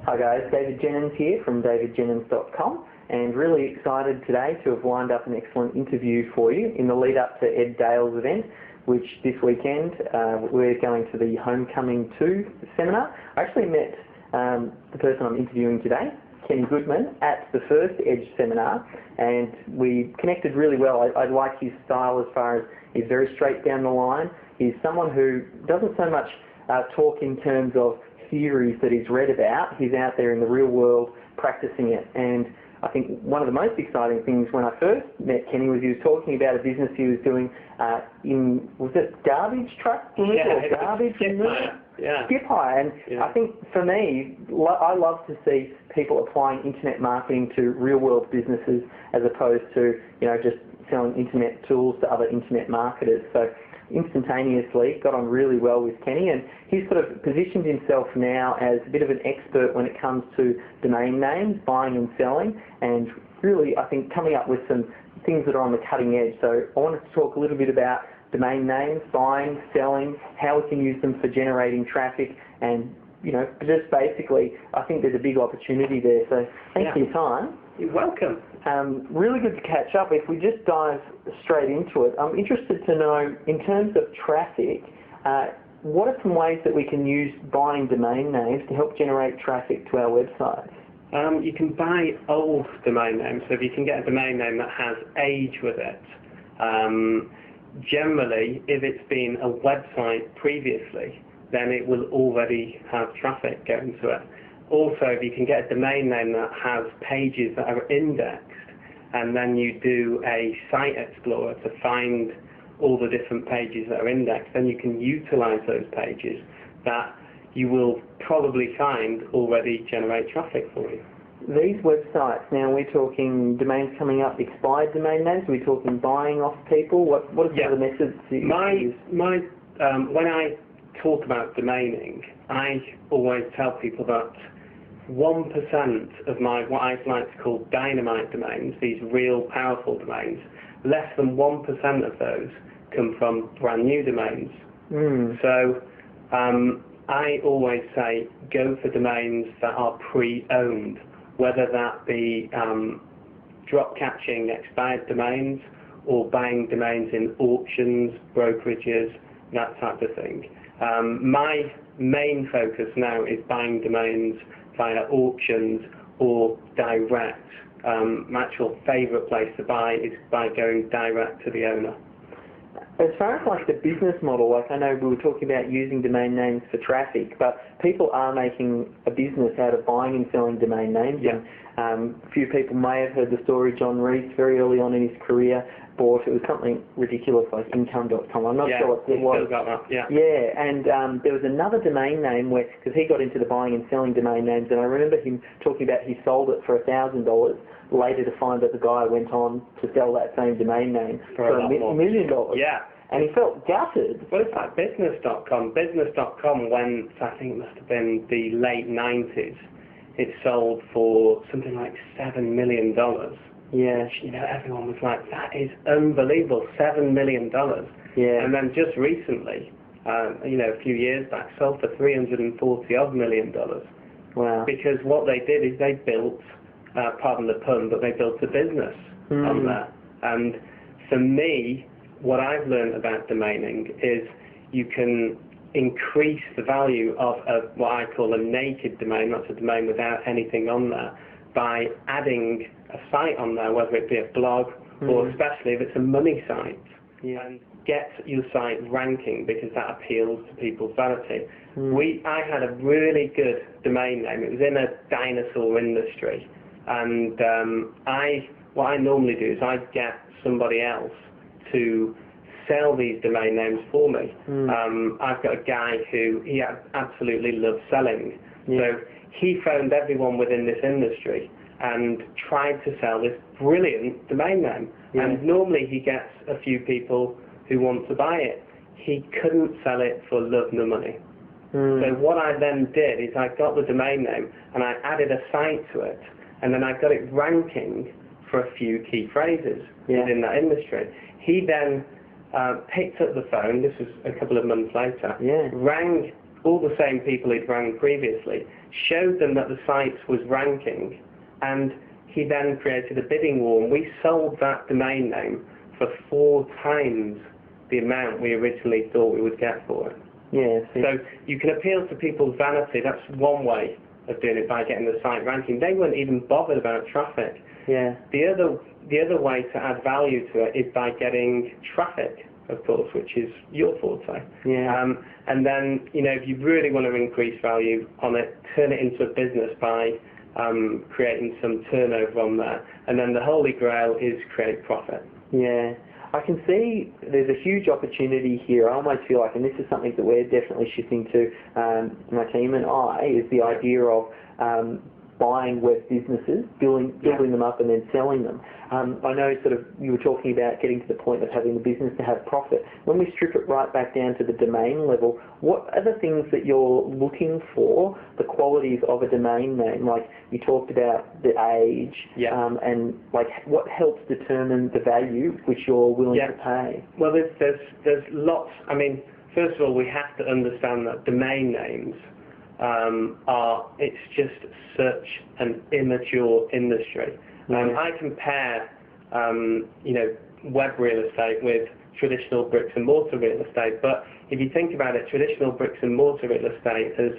Hi guys, David Jennings here from davidjennings.com, and really excited today to have lined up an excellent interview for you in the lead up to Ed Dale's event, which this weekend we're going to the Homecoming 2 seminar. I actually met the person I'm interviewing today, Kenny Goodman, at the first Edge seminar, and we connected really well. I like his style as far as he's very straight down the line. He's someone who doesn't so much talk in terms of theories that he's read about. He's out there in the real world practicing it. And I think one of the most exciting things when I first met Kenny was he was talking about a business he was doing in, was it garbage truck? Yeah, or garbage skip hire. Yeah. Skip hire. And yeah. I think for me, I love to see people applying internet marketing to real world businesses as opposed to, just selling internet tools to other internet marketers. So instantaneously got on really well with Kenny, and he's sort of positioned himself now as a bit of an expert when it comes to domain names, buying and selling, and really I think coming up with some things that are on the cutting edge. So I wanted to talk a little bit about domain names, buying, selling, how we can use them for generating traffic, and just basically I think there's a big opportunity there. So thanks for your time. You're welcome. Really good to catch up. If we just dive straight into it, I'm interested to know, in terms of traffic, what are some ways that we can use buying domain names to help generate traffic to our website? You can buy old domain names. So if you can get a domain name that has age with it, generally, if it's been a website previously, then it will already have traffic going to it. Also, if you can get a domain name that has pages that are indexed, and then you do a site explorer to find all the different pages that are indexed, then you can utilize those pages that you will probably find already generate traffic for you. These websites, now we're talking domains coming up, expired domain names, are we talking buying off people? What are some of the methods that you use? When I talk about domaining, I always tell people that 1% of my, what I like to call dynamite domains, these real powerful domains, less than 1% of those come from brand new domains. So I always say go for domains that are pre-owned, whether that be drop-catching expired domains or buying domains in auctions, brokerages, that type of thing. My main focus now is buying domains via auctions or direct. My actual favourite place to buy is by going direct to the owner. As far as the business model, I know we were talking about using domain names for traffic, but people are making a business out of buying and selling domain names. Yeah. And a few people may have heard the story. John Reese, very early on in his career, it was something ridiculous like income.com. I'm not sure what it was. Still got that. Yeah, and there was another domain name where, because he got into the buying and selling domain names, and I remember him talking about he sold it for $1,000, later to find that the guy went on to sell that same domain name for $1 million. Yeah. And he felt gutted. Well, it's like business.com. Business.com went, I think it must have been the late 90s. It sold for something like $7 million. Yeah. Everyone was like, that is unbelievable, $7 million. Yeah. And then just recently, a few years back, sold for $340 million. Wow. Because what they did is they built, pardon the pun, but they built a business on that. And for me, what I've learned about domaining is you can increase the value of what I call a naked domain, that's a domain without anything on there, by adding a site on there, whether it be a blog or especially if it's a money site, and get your site ranking because that appeals to people's vanity. I had a really good domain name. It was in a dinosaur industry, and what I normally do is I get somebody else to sell these domain names for me. I've got a guy who he absolutely loves selling. So he phoned everyone within this industry and tried to sell this brilliant domain name. And normally he gets a few people who want to buy it. He couldn't sell it for love nor money. So what I then did is I got the domain name and I added a site to it, and then I got it ranking for a few key phrases within that industry. He then picked up the phone, this was a couple of months later, rang all the same people he'd rang previously, showed them that the site was ranking, and he then created a bidding war, and we sold that domain name for 4 times the amount we originally thought we would get for it. Yeah. So you can appeal to people's vanity. That's one way of doing it, by getting the site ranking. They weren't even bothered about traffic. Yeah. The other way to add value to it is by getting traffic, of course, which is your forte. Yeah. And then, if you really want to increase value on it, turn it into a business by creating some turnover on there. And then the holy grail is create profit. Yeah. I can see there's a huge opportunity here. I almost feel like, and this is something that we're definitely shifting to, my team and I, is the idea of buying web businesses, building them up and then selling them. I know you were talking about getting to the point of having the business to have profit. When we strip it right back down to the domain level, what are the things that you're looking for, the qualities of a domain name? Like you talked about the age, and like what helps determine the value which you're willing to pay? Well, there's lots. I mean, first of all, we have to understand that domain names it's just such an immature industry. I compare, web real estate with traditional bricks and mortar real estate, but if you think about it, traditional bricks and mortar real estate has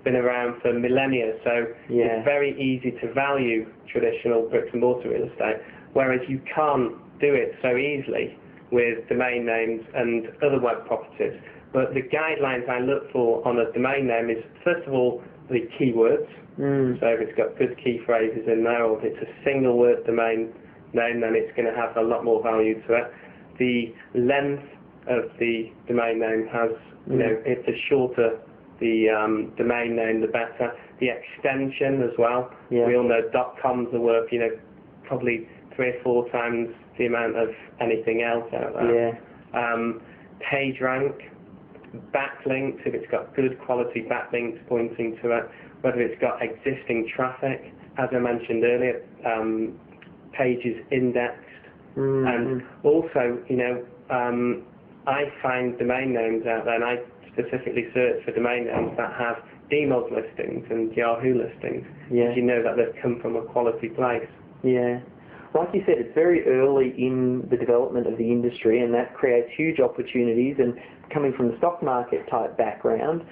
been around for millennia, so it's very easy to value traditional bricks and mortar real estate, whereas you can't do it so easily with domain names and other web properties. But the guidelines I look for on a domain name is, first of all, the keywords. So if it's got good key phrases in there, or if it's a single word domain name, then it's going to have a lot more value to it. The length of the domain name has, if the shorter the domain name, the better. The extension as well. Yeah. We all know .coms are worth, probably 3 or 4 times the amount of anything else out there. Yeah. Page rank. Backlinks, if it's got good quality backlinks pointing to it, whether it's got existing traffic, as I mentioned earlier, pages indexed, and also, I find domain names out there, and I specifically search for domain names that have DMOZ listings and Yahoo listings, because you know that they've come from a quality place. Yeah. Like you said, it's very early in the development of the industry, and that creates huge opportunities. And coming from the stock market type background,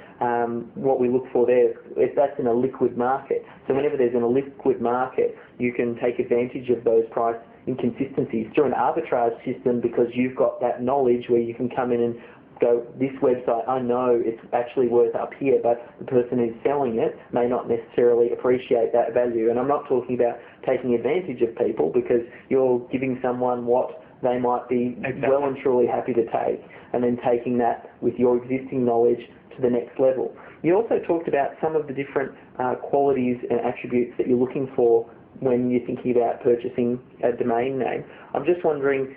what we look for there is that's in a liquid market. So whenever there's in a liquid market, you can take advantage of those price inconsistencies through an arbitrage system, because you've got that knowledge where you can come in and go, this website, I know it's actually worth up here, but the person who's selling it may not necessarily appreciate that value. And I'm not talking about taking advantage of people, because you're giving someone what they might be well and truly happy to take, and then taking that with your existing knowledge to the next level. You also talked about some of the different qualities and attributes that you're looking for when you're thinking about purchasing a domain name. I'm just wondering,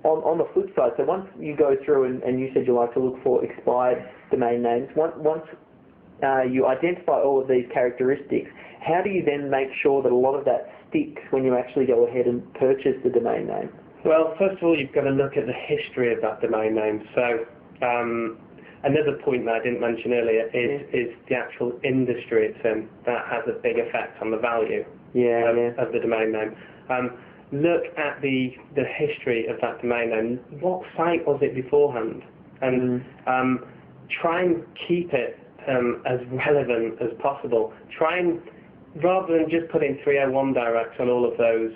on the flip side, so once you go through, and you said you like to look for expired domain names, once you identify all of these characteristics, how do you then make sure that a lot of that sticks when you actually go ahead and purchase the domain name? Well, first of all, you've got to look at the history of that domain name. So another point that I didn't mention earlier is the actual industry it's in. That has a big effect on the value of the domain name. Look at the history of that domain name. What site was it beforehand? And try and keep it as relevant as possible. Try and, rather than just putting 301 directs on all of those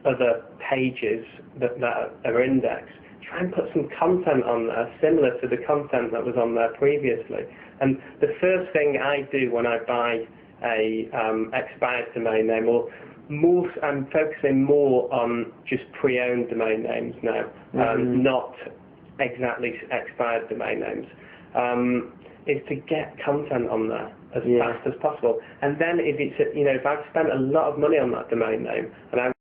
other pages that are indexed, try and put some content on there similar to the content that was on there previously. And the first thing I do when I buy a expired domain name, I'm focusing more on just pre-owned domain names now, not exactly expired domain names, is to get content on there as fast as possible. And then if I've spent a lot of money on that domain name and I